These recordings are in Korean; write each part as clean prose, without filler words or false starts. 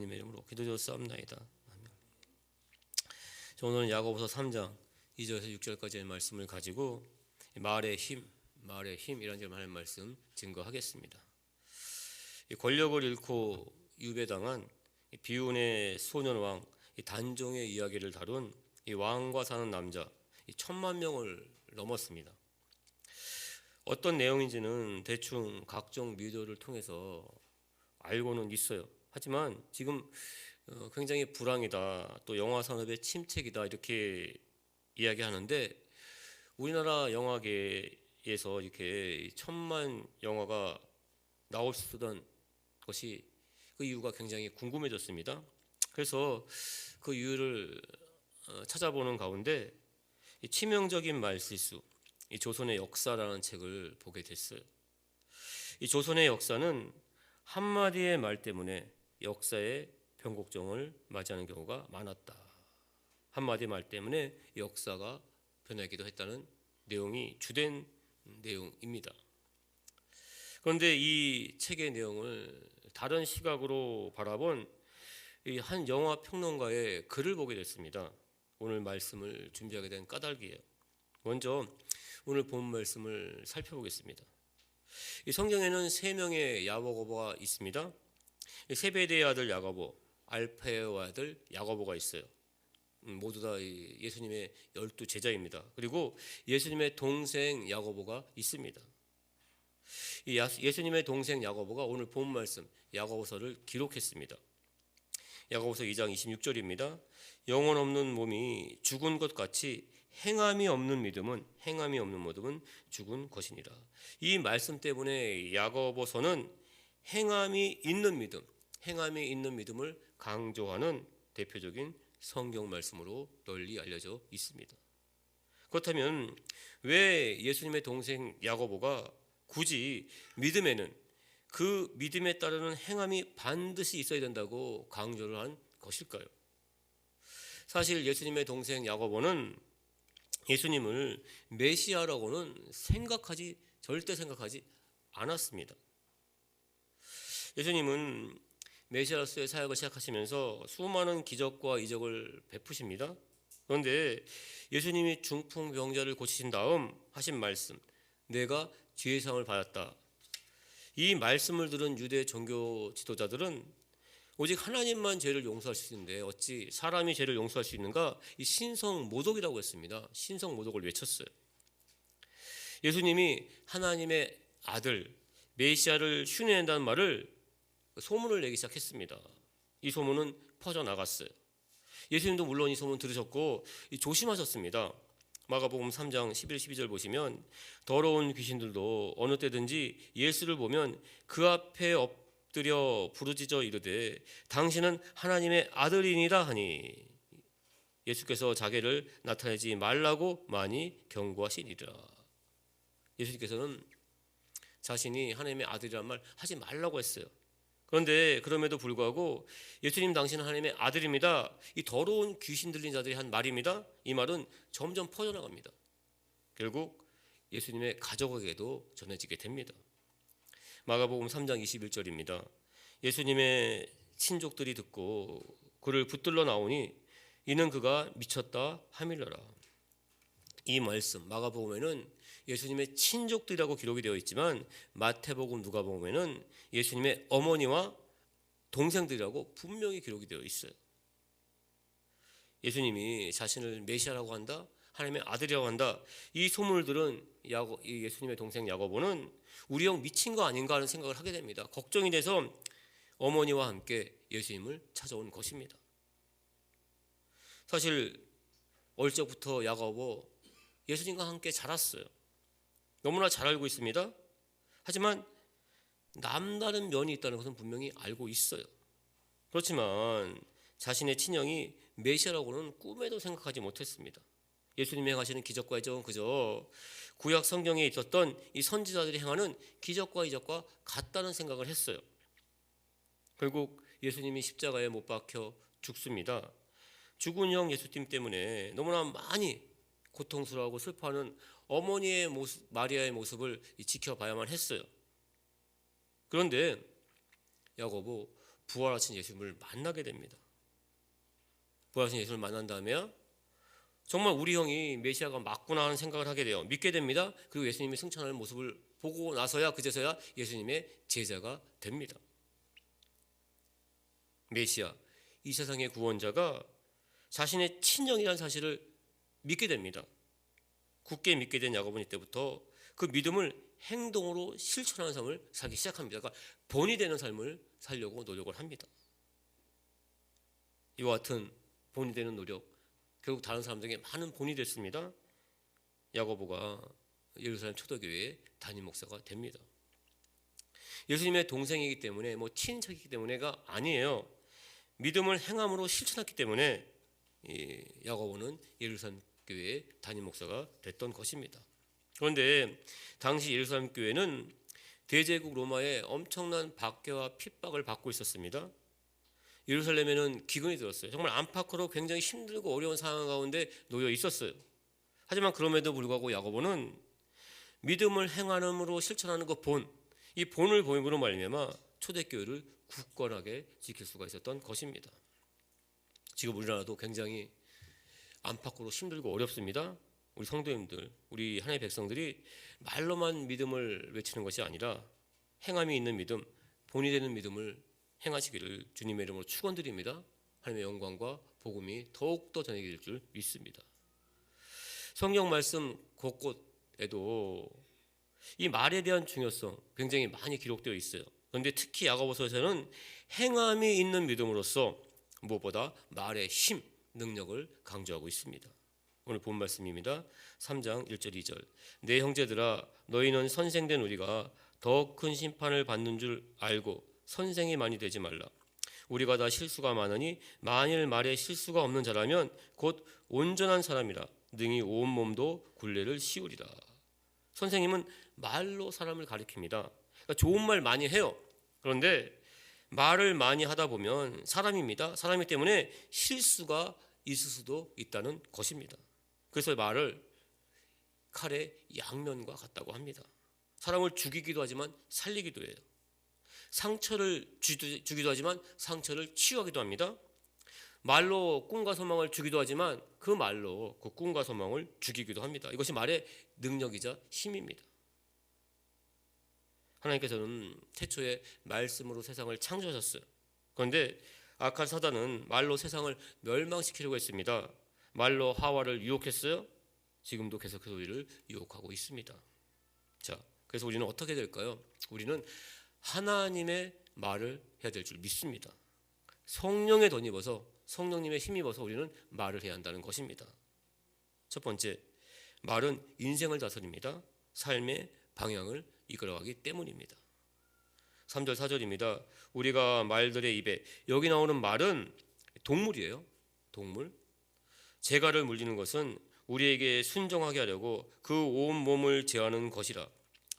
님의 이름으로 기도드렸사옵나이다. 아멘. 오늘은 야고보서 3장 2절에서 6절까지의 말씀을 가지고 말의 힘이라는 하나님 말씀 증거하겠습니다. 권력을 잃고 유배당한 비운의 소년왕 단종의 이야기를 다룬 이 왕과 사는 남자 10,000,000명을 넘었습니다. 어떤 내용인지는 대충 각종 미디어를 통해서 알고는 있어요. 하지만 지금 굉장히 불황이다, 또 영화 산업의 침체기다 이렇게 이야기하는데, 우리나라 영화계에서 이렇게 1,000만 영화가 나올 수 있었던 것이 그 이유가 굉장히 궁금해졌습니다. 그래서 그 이유를 찾아보는 가운데 이 치명적인 말실수, 이 조선의 역사라는 책을 보게 됐어요. 이 조선의 역사는 한마디의 말 때문에 역사의 변곡점을 맞이하는 경우가 많았다. 한마디 말 때문에 역사가 변하기도 했다는 내용이 주된 내용입니다. 그런데 이 책의 내용을 다른 시각으로 바라본 한 영화 평론가의 글을 보게 됐습니다. 오늘 말씀을 준비하게 된 까닭이에요. 먼저 오늘 본 말씀을 살펴보겠습니다. 이 성경에는 3명의 야고보가 있습니다. 세베대의 아들 야고보, 알페의 아들 야고보가 있어요. 모두 다 예수님의 12 제자입니다. 그리고 예수님의 동생 야고보가 있습니다. 이 예수님의 동생 야고보가 오늘 본 말씀 야고보서를 기록했습니다. 야고보서 2장 26절입니다. 영혼 없는 몸이 죽은 것 같이 행함이 없는 믿음은 죽은 것이니라. 이 말씀 때문에 야고보서는 행함이 있는 믿음을 강조하는 대표적인 성경 말씀으로 널리 알려져 있습니다. 그렇다면 왜 예수님의 동생 야고보가 굳이 믿음에는 그 믿음에 따르는 행함이 반드시 있어야 된다고 강조를 한 것일까요? 사실 예수님의 동생 야고보는 예수님을 메시아라고는 절대 생각하지 않았습니다. 예수님은 메시아로서의 사역을 시작하시면서 수많은 기적과 이적을 베푸십니다. 그런데 예수님이 중풍병자를 고치신 다음 하신 말씀, 내가 죄의 상을 받았다. 이 말씀을 들은 유대 종교 지도자들은 오직 하나님만 죄를 용서할 수 있는데 어찌 사람이 죄를 용서할 수 있는가? 이 신성모독이라고 했습니다. 신성모독을 외쳤어요. 예수님이 하나님의 아들 메시아를 흉내낸다는 말을 소문을 내기 시작했습니다. 이 소문은 퍼져나갔어요. 예수님도 물론 이 소문 들으셨고 조심하셨습니다. 마가복음 3장 11, 12절 보시면 더러운 귀신들도 어느 때든지 예수를 보면 그 앞에 엎드려 부르짖어 이르되 당신은 하나님의 아들이니라 하니 예수께서 자기를 나타내지 말라고 많이 경고하시니라. 예수님께서는 자신이 하나님의 아들이란 말 하지 말라고 했어요. 그런데 그럼에도 불구하고 예수님 당신은 하나님의 아들입니다. 이 더러운 귀신 들린 자들이 한 말입니다. 이 말은 점점 퍼져나갑니다. 결국 예수님의 가족에게도 전해지게 됩니다. 마가복음 3장 21절입니다. 예수님의 친족들이 듣고 그를 붙들러 나오니 이는 그가 미쳤다 하밀러라. 이 말씀 마가복음에는 예수님의 친족들이라고 기록이 되어 있지만 마태복음, 누가복음에는 예수님의 어머니와 동생들이라고 분명히 기록이 되어 있어요. 예수님이 자신을 메시아라고 한다, 하나님의 아들이라고 한다, 이 소문을 들은 예수님의 동생 야고보는 우리 형 미친 거 아닌가 하는 생각을 하게 됩니다. 걱정이 돼서 어머니와 함께 예수님을 찾아온 것입니다. 사실 어릴 적부터 야고보 예수님과 함께 자랐어요. 너무나 잘 알고 있습니다. 하지만 남다른 면이 있다는 것은 분명히 알고 있어요. 그렇지만 자신의 친형이 메시아라고는 꿈에도 생각하지 못했습니다. 예수님이 행하시는 기적과 이적은 그저 구약 성경에 있었던 이 선지자들이 행하는 기적과 이적과 같다는 생각을 했어요. 결국 예수님이 십자가에 못 박혀 죽습니다. 죽은 형 예수님 때문에 너무나 많이 고통스러워하고 슬퍼하는 어머니의 모습, 마리아의 모습을 지켜봐야만 했어요. 그런데 야고보 부활하신 예수님을 만나게 됩니다. 부활하신 예수님을 만난 다음에 정말 우리 형이 메시아가 맞구나 하는 생각을 하게 돼요. 믿게 됩니다. 그리고 예수님이 승천하는 모습을 보고 나서야 그제서야 예수님의 제자가 됩니다. 메시아, 이 세상의 구원자가 자신의 친형이라는 사실을 믿게 됩니다. 굳게 믿게 된 야고보는 이때부터 그 믿음을 행동으로 실천하는 삶을 살기 시작합니다. 그러니까 본이 되는 삶을 살려고 노력을 합니다. 이와 같은 본이 되는 노력, 결국 다른 사람들에게 많은 본이 됐습니다. 야고보가 예루살렘 초대교회의 담임 목사가 됩니다. 예수님의 동생이기 때문에 친인척이기 때문에가 아니에요. 믿음을 행함으로 실천했기 때문에 야고보는 예루살렘 교회의 담임 목사가 됐던 것입니다. 그런데 당시 예루살렘 교회는 대제국 로마의 엄청난 박해와 핍박을 받고 있었습니다. 예루살렘에는 기근이 들었어요. 정말 안팎으로 굉장히 힘들고 어려운 상황 가운데 놓여 있었어요. 하지만 그럼에도 불구하고 야고보는 믿음을 행함으로 실천하는 그 본, 이 본을 보임으로 말미암아 초대교회를 굳건하게 지킬 수가 있었던 것입니다. 지금 우리나라도 굉장히 안팎으로 힘들고 어렵습니다. 우리 성도님들, 우리 하나님의 백성들이 말로만 믿음을 외치는 것이 아니라 행함이 있는 믿음, 본이 되는 믿음을 행하시기를 주님의 이름으로 축원드립니다. 하나님의 영광과 복음이 더욱더 전해질 줄 믿습니다. 성경 말씀 곳곳에도 이 말에 대한 중요성 굉장히 많이 기록되어 있어요. 그런데 특히 야고보서에서는 행함이 있는 믿음으로써 무엇보다 말의 힘, 능력을 강조하고 있습니다. 오늘 본 말씀입니다. 3장 1절 2절. 내 형제들아 너희는 선생된 우리가 더 큰 심판을 받는 줄 알고 선생이 많이 되지 말라. 우리가 다 실수가 많으니 만일 말에 실수가 없는 자라면 곧 온전한 사람이라 능히 온 몸도 굴레를 씌우리라. 선생님은 말로 사람을 가리킵니다. 그러니까 좋은 말 많이 해요. 그런데 말을 많이 하다 보면 사람입니다. 사람이기 때문에 실수가 있을 수도 있다는 것입니다. 그래서 말을 칼의 양면과 같다고 합니다. 사람을 죽이기도 하지만 살리기도 해요. 상처를 주기도 하지만 상처를 치유하기도 합니다. 말로 꿈과 소망을 주기도 하지만 그 말로 그 꿈과 소망을 죽이기도 합니다. 이것이 말의 능력이자 힘입니다. 하나님께서는 태초에 말씀으로 세상을 창조하셨어요. 그런데 악한 사단은 말로 세상을 멸망시키려고 했습니다. 말로 하와를 유혹했어요. 지금도 계속해서 우리를 유혹하고 있습니다. 자, 그래서 우리는 어떻게 될까요? 우리는 하나님의 말을 해야 될 줄 믿습니다. 성령에 덧입어서 성령님의 힘입어서 우리는 말을 해야 한다는 것입니다. 첫 번째, 말은 인생을 다스립니다. 삶의 방향을 이끌어가기 때문입니다. 3절 4절입니다. 우리가 말들의 입에, 여기 나오는 말은 동물이에요. 동물. 재갈을 물리는 것은 우리에게 순종하게 하려고 그 온 몸을 제하는 것이라.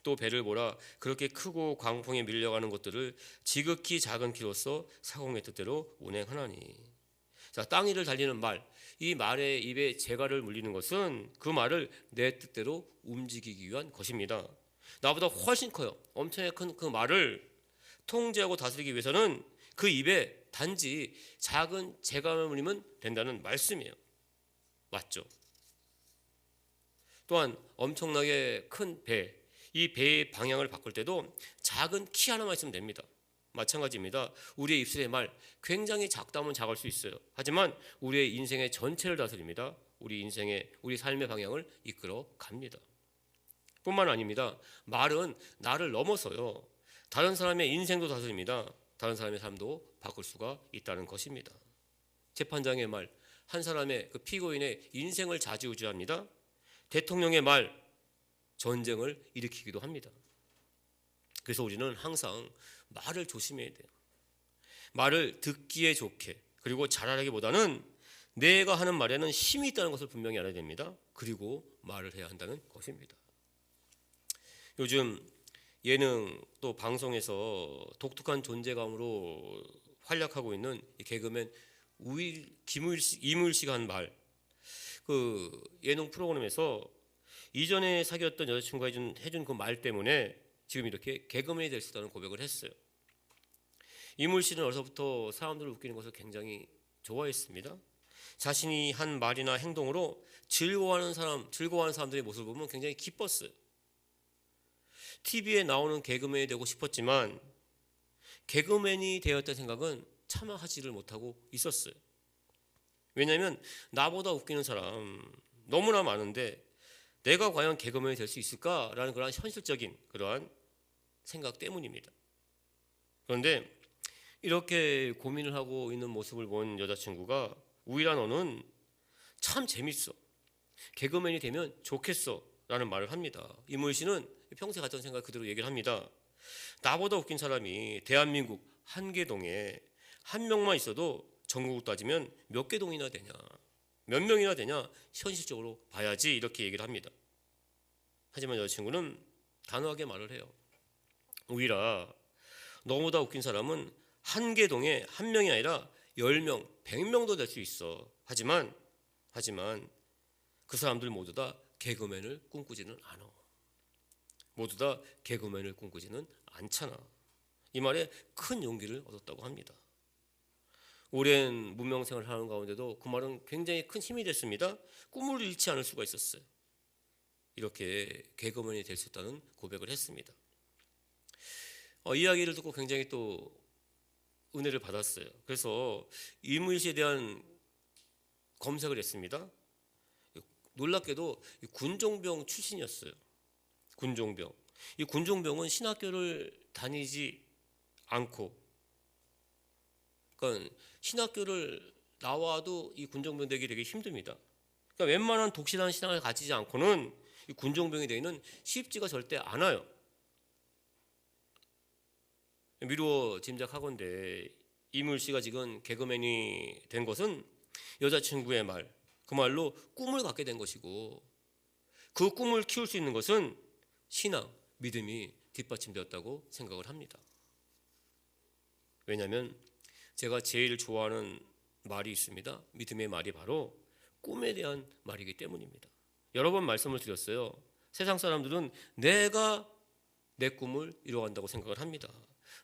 또 배를 보라. 그렇게 크고 광풍에 밀려가는 것들을 지극히 작은 키로서 사공의 뜻대로 운행하나니. 자, 땅 위를 달리는 말, 이 말의 입에 재갈을 물리는 것은 그 말을 내 뜻대로 움직이기 위한 것입니다. 나보다 훨씬 커요. 엄청나게 큰 그 말을 통제하고 다스리기 위해서는 그 입에 단지 작은 재갈을 물리면 된다는 말씀이에요. 맞죠? 또한 엄청나게 큰 배, 이 배의 방향을 바꿀 때도 작은 키 하나만 있으면 됩니다. 마찬가지입니다. 우리의 입술의 말 굉장히 작다면 작을 수 있어요. 하지만 우리의 인생의 전체를 다스립니다. 우리 삶의 방향을 이끌어 갑니다. 뿐만 아닙니다. 말은 나를 넘어서요. 다른 사람의 인생도 다스립니다. 다른 사람의 삶도 바꿀 수가 있다는 것입니다. 재판장의 말, 한 사람의 그 피고인의 인생을 좌지우지합니다. 대통령의 말, 전쟁을 일으키기도 합니다. 그래서 우리는 항상 말을 조심해야 돼요. 말을 듣기에 좋게 그리고 잘하기보다는 내가 하는 말에는 힘이 있다는 것을 분명히 알아야 됩니다. 그리고 말을 해야 한다는 것입니다. 요즘 예능 또 방송에서 독특한 존재감으로 활약하고 있는 개그맨 이무일 씨가 한 말, 그 예능 프로그램에서 이전에 사귀었던 여자친구가 해준 그 말 때문에 지금 이렇게 개그맨이 될 수 있다는 고백을 했어요. 이물 씨는 어려서부터 사람들을 웃기는 것을 굉장히 좋아했습니다. 자신이 한 말이나 행동으로 즐거워하는 사람들의 모습을 보면 굉장히 기뻤어요. TV에 나오는 개그맨이 되고 싶었지만 개그맨이 되었다는 생각은 차마 하지를 못하고 있었어요. 왜냐하면 나보다 웃기는 사람 너무나 많은데 내가 과연 개그맨이 될 수 있을까라는 그러한 현실적인 그러한 생각 때문입니다. 그런데 이렇게 고민을 하고 있는 모습을 본 여자친구가 우일한 너는 참 재밌어, 개그맨이 되면 좋겠어 라는 말을 합니다. 이물 씨는 평소에 가졌던 생각을 그대로 얘기를 합니다. 나보다 웃긴 사람이 대한민국 한 개 동에 한 명만 있어도 전국으로 따지면 몇 개 동이나 되냐, 몇 명이나 되냐 현실적으로 봐야지 이렇게 얘기를 합니다. 하지만 여자친구는 단호하게 말을 해요. 우일아, 너보다 웃긴 사람은 한 개 동에 한 명이 아니라 10명, 100명도 될 수 있어. 하지만 그 사람들 모두 다 개그맨을 꿈꾸지는 않아. 모두 다 개그맨을 꿈꾸지는 않잖아. 이 말에 큰 용기를 얻었다고 합니다. 오랜 문명생활을 하는 가운데도 그 말은 굉장히 큰 힘이 됐습니다. 꿈을 잃지 않을 수가 있었어요. 이렇게 개그맨이 될 수 있다는 고백을 했습니다. 이야기를 듣고 굉장히 또 은혜를 받았어요. 그래서 이물 씨에 대한 검색을 했습니다. 놀랍게도 군종병 출신이었어요. 군종병. 이 군종병은 신학교를 다니지 않고, 그러니까 신학교를 나와도 이 군종병 되기 되게 힘듭니다. 그러니까 웬만한 독실한 신앙을 가지지 않고는 이 군종병이 되기는 쉽지가 절대 않아요. 미루어 짐작하건대 이물 씨가 지금 개그맨이 된 것은 여자친구의 말, 그 말로 꿈을 갖게 된 것이고, 그 꿈을 키울 수 있는 것은 신앙, 믿음이 뒷받침되었다고 생각을 합니다. 왜냐하면 제가 제일 좋아하는 말이 있습니다. 믿음의 말이 바로 꿈에 대한 말이기 때문입니다. 여러 번 말씀을 드렸어요. 세상 사람들은 내가 내 꿈을 이루어간다고 생각을 합니다.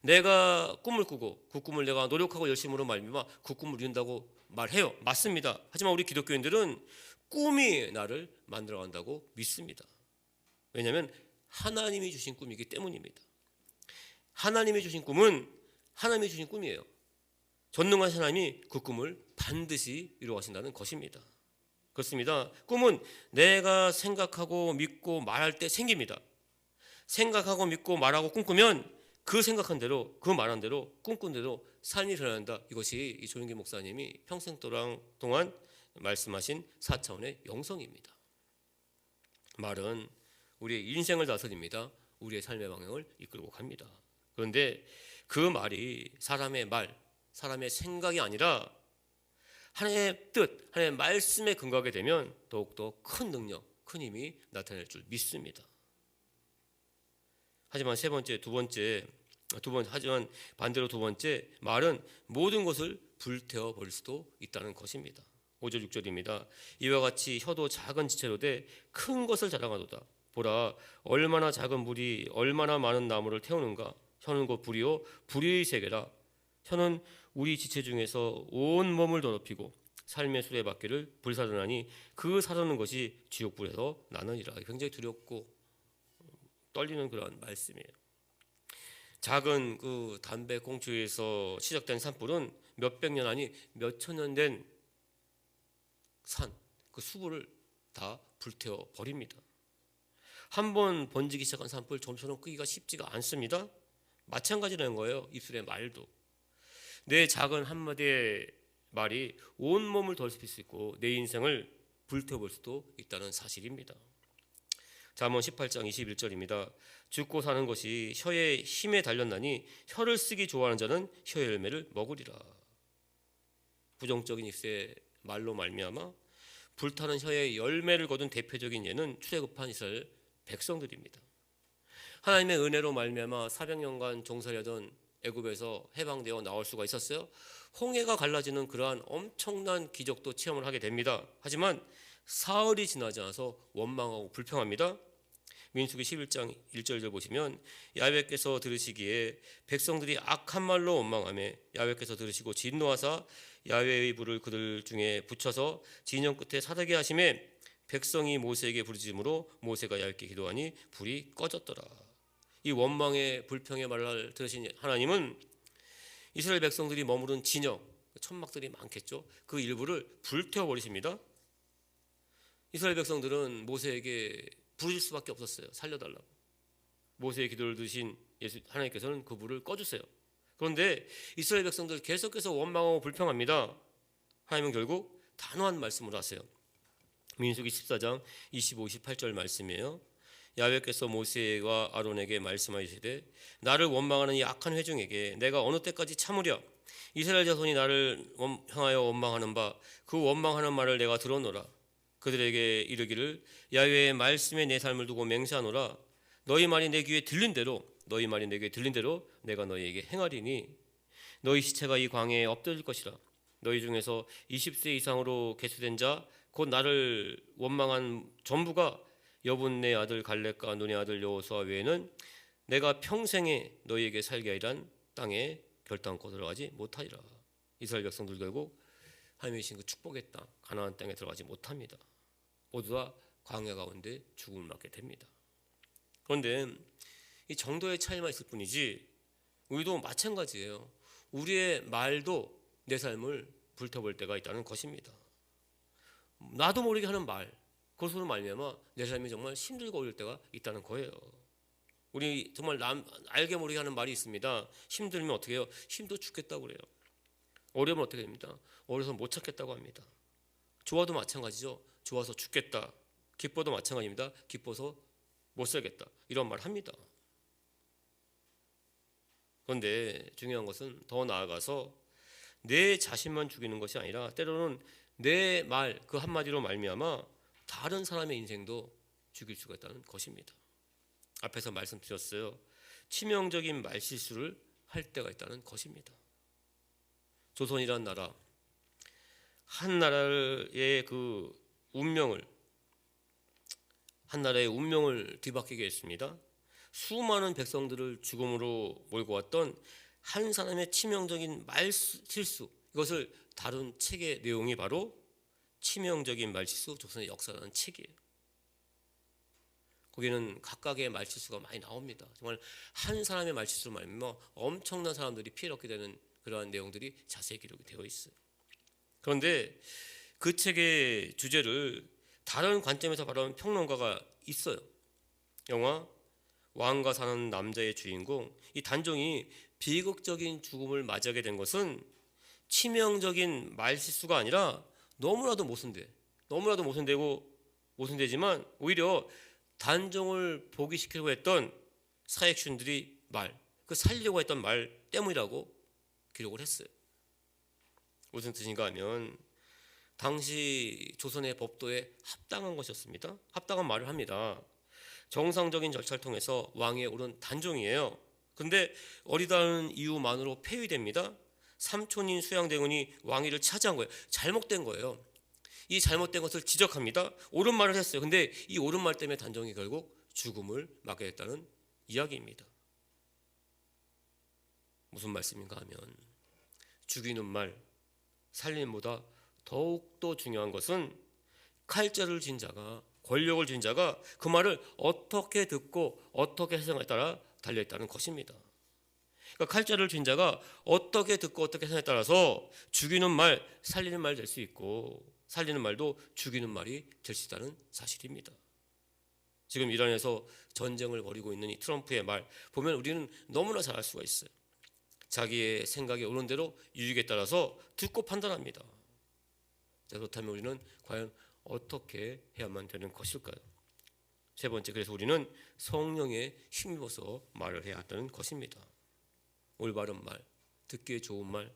내가 꿈을 꾸고 그 꿈을 내가 노력하고 열심으로 말미암아 그 꿈을 이룬다고 말해요. 맞습니다. 하지만 우리 기독교인들은 꿈이 나를 만들어간다고 믿습니다. 왜냐하면 하나님이 주신 꿈이기 때문입니다. 하나님이 주신 꿈은 하나님이 주신 꿈이에요. 전능하신 하나님이 그 꿈을 반드시 이루어가신다는 것입니다. 그렇습니다. 꿈은 내가 생각하고 믿고 말할 때 생깁니다. 생각하고 믿고 말하고 꿈꾸면 그 생각한 대로, 그 말한 대로, 꿈꾼 대로 삶이 일어난다. 이것이 이 조영기 목사님이 평생 동안 말씀하신 4차원의 영성입니다. 말은 우리의 인생을 다스립니다. 우리의 삶의 방향을 이끌고 갑니다. 그런데 그 말이 사람의 말, 사람의 생각이 아니라 하나님의 뜻, 하나님의 말씀에 근거하게 되면 더욱더 큰 능력, 큰 힘이 나타날 줄 믿습니다. 하지만 하지만 반대로 두 번째, 말은 모든 것을 불태워 버릴 수도 있다는 것입니다. 5절 6절입니다. 이와 같이 혀도 작은 지체로 돼 큰 것을 자랑하도다. 보라, 얼마나 작은 불이 얼마나 많은 나무를 태우는가. 혀는 곧 불이요 불의 세계라. 혀는 우리 지체 중에서 온 몸을 더럽히고 삶의 수레바퀴를 불사르나니 그 사르는 것이 지옥불에서 나느니라. 굉장히 두렵고 떨리는 그런 말씀이에요. 작은 그 담배 꽁초에서 시작된 산불은 몇백 년 아니 몇천 년 된 산, 그 수불을 다 불태워 버립니다. 한번 번지기 시작한 산불 점처럼 끄기가 쉽지가 않습니다. 마찬가지라는 거예요. 입술의 말도. 내 작은 한마디의 말이 온몸을 더럽힐 수 있고 내 인생을 불태워볼 수도 있다는 사실입니다. 잠언 18장 21절입니다. 죽고 사는 것이 혀의 힘에 달렸나니 혀를 쓰기 좋아하는 자는 혀의 열매를 먹으리라. 부정적인 입술의 말로 말미암아 불타는 혀의 열매를 거둔 대표적인 예는 출애굽한 이스라엘 백성들입니다. 하나님의 은혜로 말미암아 400년간 종살이하던 애굽에서 해방되어 나올 수가 있었어요. 홍해가 갈라지는 그러한 엄청난 기적도 체험을 하게 됩니다. 하지만 사흘이 지나지 않아서 원망하고 불평합니다. 민수기 11장 1절 보시면 야훼께서 들으시기에 백성들이 악한 말로 원망하며 야훼께서 들으시고 진노하사 야훼의 불을 그들 중에 붙여서 진영 끝에 사대게 하심에 백성이 모세에게 부르짖음으로 모세가 야훼께 기도하니 불이 꺼졌더라. 이 원망의 불평의 말을 들으신 하나님은 이스라엘 백성들이 머무른 진영, 천막들이 많겠죠. 그 일부를 불태워버리십니다. 이스라엘 백성들은 모세에게 부르실 수밖에 없었어요. 살려달라고. 모세의 기도를 들으신 하나님께서는 그 불을 꺼주세요. 그런데 이스라엘 백성들 계속해서 원망하고 불평합니다. 하나님은 결국 단호한 말씀을 하세요. 민수기 14장 25, 28절 말씀이에요. 야훼께서 모세와 아론에게 말씀하시되 나를 원망하는 이 악한 회중에게 내가 어느 때까지 참으랴. 이스라엘 자손이 나를 향하여 원망하는 바 그 원망하는 말을 내가 들었노라. 그들에게 이르기를 야훼의 말씀에 내 삶을 두고 맹세하노라. 너희 말이 내 귀에 들린 대로 내가 너희에게 행하리니 너희 시체가 이 광야에 엎드릴 것이라. 너희 중에서 20세 이상으로 계수된 자 곧 나를 원망한 전부가 여분네 아들 갈렙과 눈의 아들 여호수아 외에는 내가 평생에 너희에게 살게 하리란 땅에 결단코 들어가지 못하리라. 이스라엘 백성들 결국 하나님이 주신 그 축복의 땅 가나안 땅에 들어가지 못합니다. 모두 다 광야 가운데 죽음을 맞게 됩니다. 그런데 이 정도의 차이만 있을 뿐이지 우리도 마찬가지예요. 우리의 말도 내 삶을 불태워볼 때가 있다는 것입니다. 나도 모르게 하는 말, 그것으로 말미암아 내 삶이 정말 힘들고 어려울 때가 있다는 거예요. 우리 정말 알게 모르게 하는 말이 있습니다. 힘들면 어떻게 해요? 힘도 죽겠다고 그래요. 어려우면 어떻게 됩니까? 어려서 못 찾겠다고 합니다. 좋아도 마찬가지죠. 좋아서 죽겠다. 기뻐도 마찬가지입니다. 기뻐서 못 살겠다. 이런 말 합니다. 그런데 중요한 것은 더 나아가서 내 자신만 죽이는 것이 아니라 때로는 내 말 그 한마디로 말미암아 다른 사람의 인생도 죽일 수가 있다는 것입니다. 앞에서 말씀드렸어요. 치명적인 말실수를 할 때가 있다는 것입니다. 조선이란 나라, 한 나라의 운명을 뒤바뀌게 했습니다. 수많은 백성들을 죽음으로 몰고 왔던 한 사람의 치명적인 말실수, 이것을 다룬 책의 내용이 바로 치명적인 말실수 조선의 역사라는 책이에요. 거기는 각각의 말실수가 많이 나옵니다. 정말 한 사람의 말실수로 말미암아 엄청난 사람들이 피해를 얻게 되는 그러한 내용들이 자세히 기록이 되어 있어요. 그런데 그 책의 주제를 다른 관점에서 바라보는 평론가가 있어요. 영화 왕과 사는 남자의 주인공, 이 단종이 비극적인 죽음을 맞이하게 된 것은 치명적인 말실수가 아니라 너무나도 모순되지만 오히려 단종을 포기시키려고 했던 사익순들이 살리려고 했던 말 때문이라고 기록을 했어요. 무슨 뜻인가 하면 당시 조선의 법도에 합당한 것이었습니다. 합당한 말을 합니다. 정상적인 절차를 통해서 왕위에 오른 단종이에요. 그런데 어리다는 이유만으로 폐위됩니다. 삼촌인 수양대군이 왕위를 차지한 거예요. 잘못된 거예요. 이 잘못된 것을 지적합니다. 옳은 말을 했어요. 근데 이 옳은 말 때문에 단종이 결국 죽음을 맞게 됐다는 이야기입니다. 무슨 말씀인가 하면 죽이는 말, 살림보다 더욱더 중요한 것은 칼자를 쥔 자가, 권력을 쥔 자가 그 말을 어떻게 듣고 어떻게 해석에 따라 달려있다는 것입니다. 그러니까 칼자를 쥔 자가 어떻게 듣고 어떻게 해석에 따라서 죽이는 말, 살리는 말 될 수 있고 살리는 말도 죽이는 말이 될 수 있다는 사실입니다. 지금 이란에서 전쟁을 벌이고 있는 이 트럼프의 말 보면 우리는 너무나 잘 알 수가 있어요. 자기의 생각에 오는 대로 유익에 따라서 듣고 판단합니다. 자, 그렇다면 우리는 과연 어떻게 해야만 되는 것일까요? 세 번째, 그래서 우리는 성령에 힘입어서 말을 해야 한다는 것입니다. 올바른 말, 듣기에 좋은 말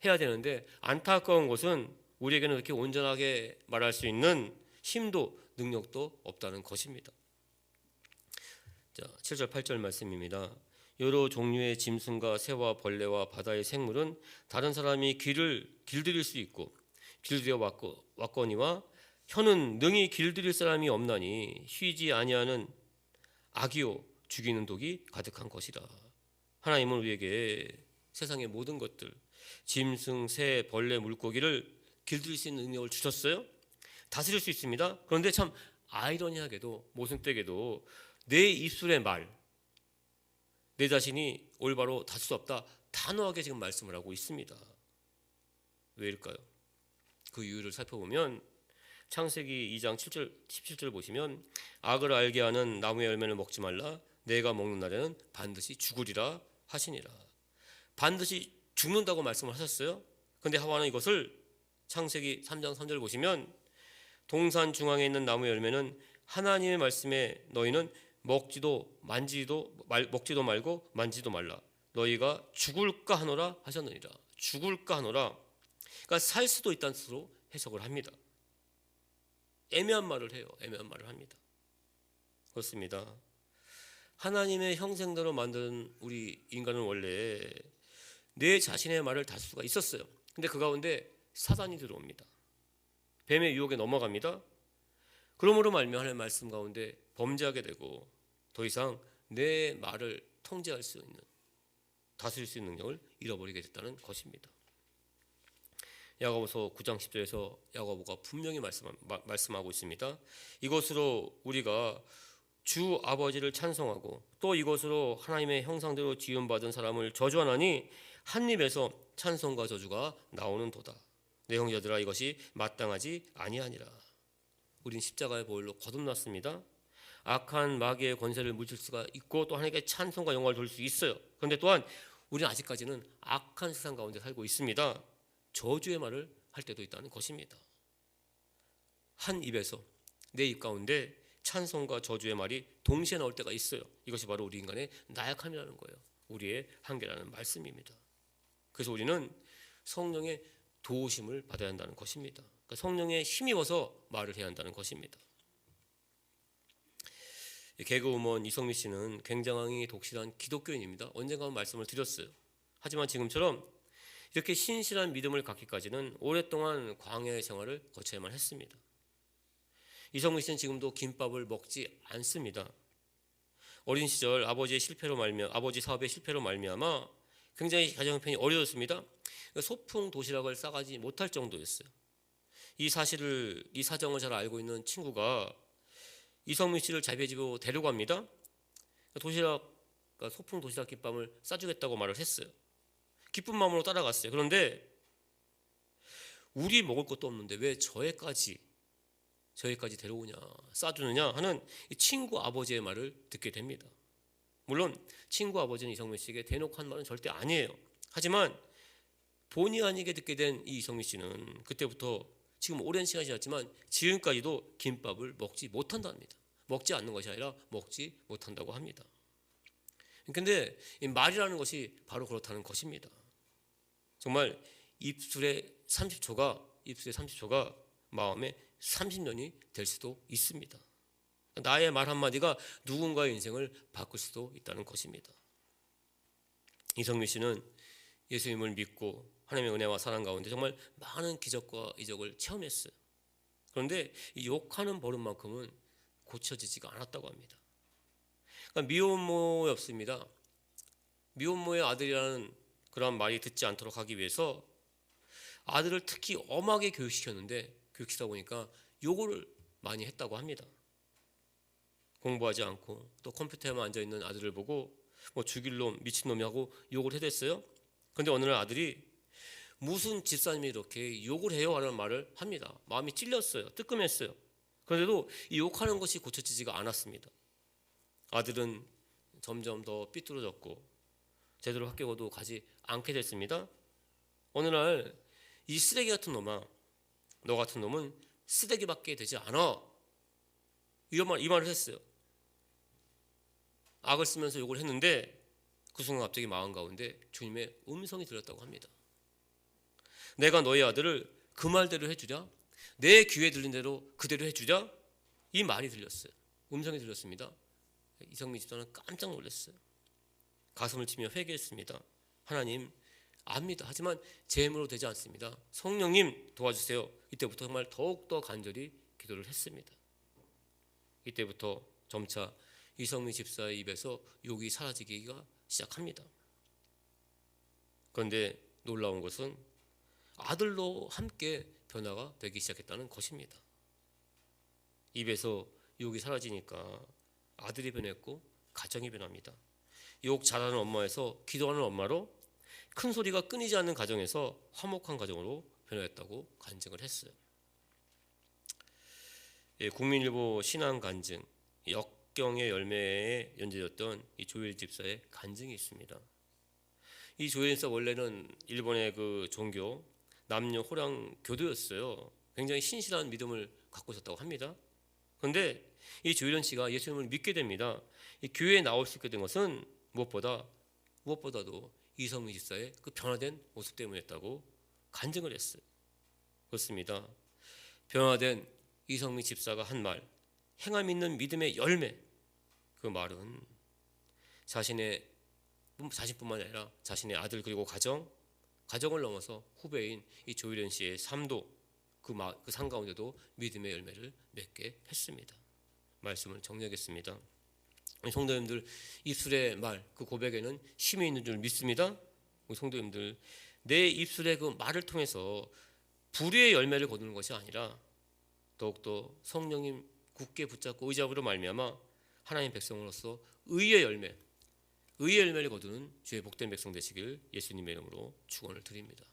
해야 되는데 안타까운 것은 우리에게는 이렇게 온전하게 말할 수 있는 힘도 능력도 없다는 것입니다. 자, 7절 8절 말씀입니다. 여러 종류의 짐승과 새와 벌레와 바다의 생물은 다른 사람이 길들일 수 있고 길들여 왔거니와 혀는 능히 길들일 사람이 없나니 쉬지 아니하는 악이요 죽이는 독이 가득한 것이다. 하나님은 우리에게 세상의 모든 것들, 짐승, 새, 벌레, 물고기를 길들일 수 있는 능력을 주셨어요. 다스릴 수 있습니다. 그런데 참 아이러니하게도, 모순되게도 내 입술의 말, 내 자신이 올바로 다룰 수 없다, 단호하게 지금 말씀을 하고 있습니다. 왜일까요? 그 이유를 살펴보면 창세기 2장 7절 17절 보시면 악을 알게 하는 나무의 열매를 먹지 말라, 내가 먹는 날에는 반드시 죽으리라 하시니라. 반드시 죽는다고 말씀을 하셨어요. 그런데 하와는 이것을 창세기 3장 3절 보시면 동산 중앙에 있는 나무의 열매는 하나님의 말씀에 너희는 먹지도 말고 만지도 말라, 너희가 죽을까 하노라 하셨느니라. 죽을까 하노라, 그러니까 살 수도 있다는 뜻으로 해석을 합니다. 애매한 말을 해요. 애매한 말을 합니다. 그렇습니다. 하나님의 형상대로 만든 우리 인간은 원래 내 자신의 말을 다룰 수가 있었어요. 근데 그 가운데 사단이 들어옵니다. 뱀의 유혹에 넘어갑니다. 그러므로 말미암아 하나님의 말씀 가운데 범죄하게 되고 더 이상 내 말을 통제할 수 있는, 다스릴 수 있는 능력을 잃어버리게 됐다는 것입니다. 야고보서 9장 10절에서 야고보가 분명히 말씀하고 있습니다. 이것으로 우리가 주 아버지를 찬송하고 또 이것으로 하나님의 형상대로 지음받은 사람을 저주하나니 한 입에서 찬송과 저주가 나오는도다. 내 형제들아, 이것이 마땅하지 아니하니라. 우린 십자가의 보혈로 거듭났습니다. 악한 마귀의 권세를 물칠 수가 있고 또 하나님께 찬송과 영광을 돌릴 수 있어요. 그런데 또한 우리는 아직까지는 악한 세상 가운데 살고 있습니다. 저주의 말을 할 때도 있다는 것입니다. 한 입에서, 내 입 가운데 찬송과 저주의 말이 동시에 나올 때가 있어요. 이것이 바로 우리 인간의 나약함이라는 거예요. 우리의 한계라는 말씀입니다. 그래서 우리는 성령의 도우심을 받아야 한다는 것입니다. 그러니까 성령에 힘입어서 말을 해야 한다는 것입니다. 개그우먼 이성미 씨는 굉장히 독실한 기독교인입니다. 언젠가 말씀을 드렸어요. 하지만 지금처럼 이렇게 신실한 믿음을 갖기까지는 오랫동안 광야의 생활을 거쳐야만 했습니다. 이성미 씨는 지금도 김밥을 먹지 않습니다. 어린 시절 아버지 사업의 실패로 말미암아 굉장히 가정 형편이 어려웠습니다. 소풍 도시락을 싸가지 못할 정도였어요. 이 사정을 잘 알고 있는 친구가 이성민 씨를 자기 집으로 데려갑니다. 소풍 도시락 김밥을 싸주겠다고 말을 했어요. 기쁜 마음으로 따라갔어요. 그런데 우리 먹을 것도 없는데 왜 저희까지 데려오냐, 싸주느냐 하는 이 친구 아버지의 말을 듣게 됩니다. 물론 친구 아버지는 이성민 씨에게 대놓고 한 말은 절대 아니에요. 하지만 본의 아니게 듣게 된 이 이성민 씨는 그때부터 지금 오랜 시간이 지났지만 지금까지도 김밥을 먹지 못한답니다. 먹지 않는 것이 아니라 먹지 못한다고 합니다. 그런데 이 말이라는 것이 바로 그렇다는 것입니다. 정말 입술의 30초가 마음의 30년이 될 수도 있습니다. 나의 말 한마디가 누군가의 인생을 바꿀 수도 있다는 것입니다. 이성민 씨는 예수님을 믿고 하나님의 은혜와 사랑 가운데 정말 많은 기적과 이적을 체험했어요. 그런데 욕하는 버릇만큼은 고쳐지지가 않았다고 합니다. 그러니까 미혼모였습니다. 미혼모의 아들이라는 그런 말이 듣지 않도록 하기 위해서 아들을 특히 엄하게 교육시켰는데 교육시키다 보니까 욕을 많이 했다고 합니다. 공부하지 않고 또 컴퓨터에만 앉아있는 아들을 보고 죽일 놈, 미친놈이 하고 욕을 해댔어요. 그런데 어느 날 아들이 무슨 집사님이 이렇게 욕을 해요? 하는 말을 합니다. 마음이 찔렸어요. 뜨끔했어요. 그런데도 이 욕하는 것이 고쳐지지가 않았습니다. 아들은 점점 더 삐뚤어졌고 제대로 학교도 가지 않게 됐습니다. 어느 날 이 쓰레기 같은 놈아, 너 같은 놈은 쓰레기밖에 되지 않아, 이 말을 했어요. 악을 쓰면서 욕을 했는데 그 순간 갑자기 마음 가운데 주님의 음성이 들렸다고 합니다. 내가 너희 아들을 그 말대로 해주랴, 내 귀에 들린 대로 그대로 해주랴, 이 말이 들렸어요. 음성이 들렸습니다. 이성민 집사는 깜짝 놀랐어요. 가슴을 치며 회개했습니다. 하나님 압니다. 하지만 제 힘으로 되지 않습니다. 성령님 도와주세요. 이때부터 정말 더욱더 간절히 기도를 했습니다. 이때부터 점차 이성미 집사의 입에서 욕이 사라지기가 시작합니다. 그런데 놀라운 것은 아들로 함께 변화가 되기 시작했다는 것입니다. 입에서 욕이 사라지니까 아들이 변했고 가정이 변합니다. 욕 잘하는 엄마에서 기도하는 엄마로, 큰 소리가 끊이지 않는 가정에서 화목한 가정으로 변화했다고 간증을 했어요. 국민일보 신앙 간증, 역경의 열매에 연재됐던 이 조엘 집사의 간증이 있습니다. 이 조엘 집사 원래는 일본의 그 종교 남녀 호랑 교도였어요. 굉장히 신실한 믿음을 갖고 있었다고 합니다. 그런데 이 조일원 씨가 예수님을 믿게 됩니다. 이 교회에 나올 수 있게 된 것은 무엇보다도 이성미 집사의 그 변화된 모습 때문이었다고 간증을 했어요. 그렇습니다. 변화된 이성미 집사가 한 말, 행함 있는 믿음의 열매, 그 말은 자신뿐만 아니라 자신의 아들 그리고 가정을 넘어서 후배인 이 조일원 씨의 삶도 그 삶 가운데도 믿음의 열매를 맺게 했습니다. 말씀을 정리하겠습니다. 성도님들, 입술의 말, 그 고백에는 힘이 있는 줄 믿습니다. 우리 성도님들, 내 입술의 그 말을 통해서 불의의 열매를 거두는 것이 아니라 더욱더 성령님 굳게 붙잡고 의지함으로 말미암아 하나님 백성으로서 의의 열매를 거두는 주의 복된 백성 되시길 예수님의 이름으로 축원을 드립니다.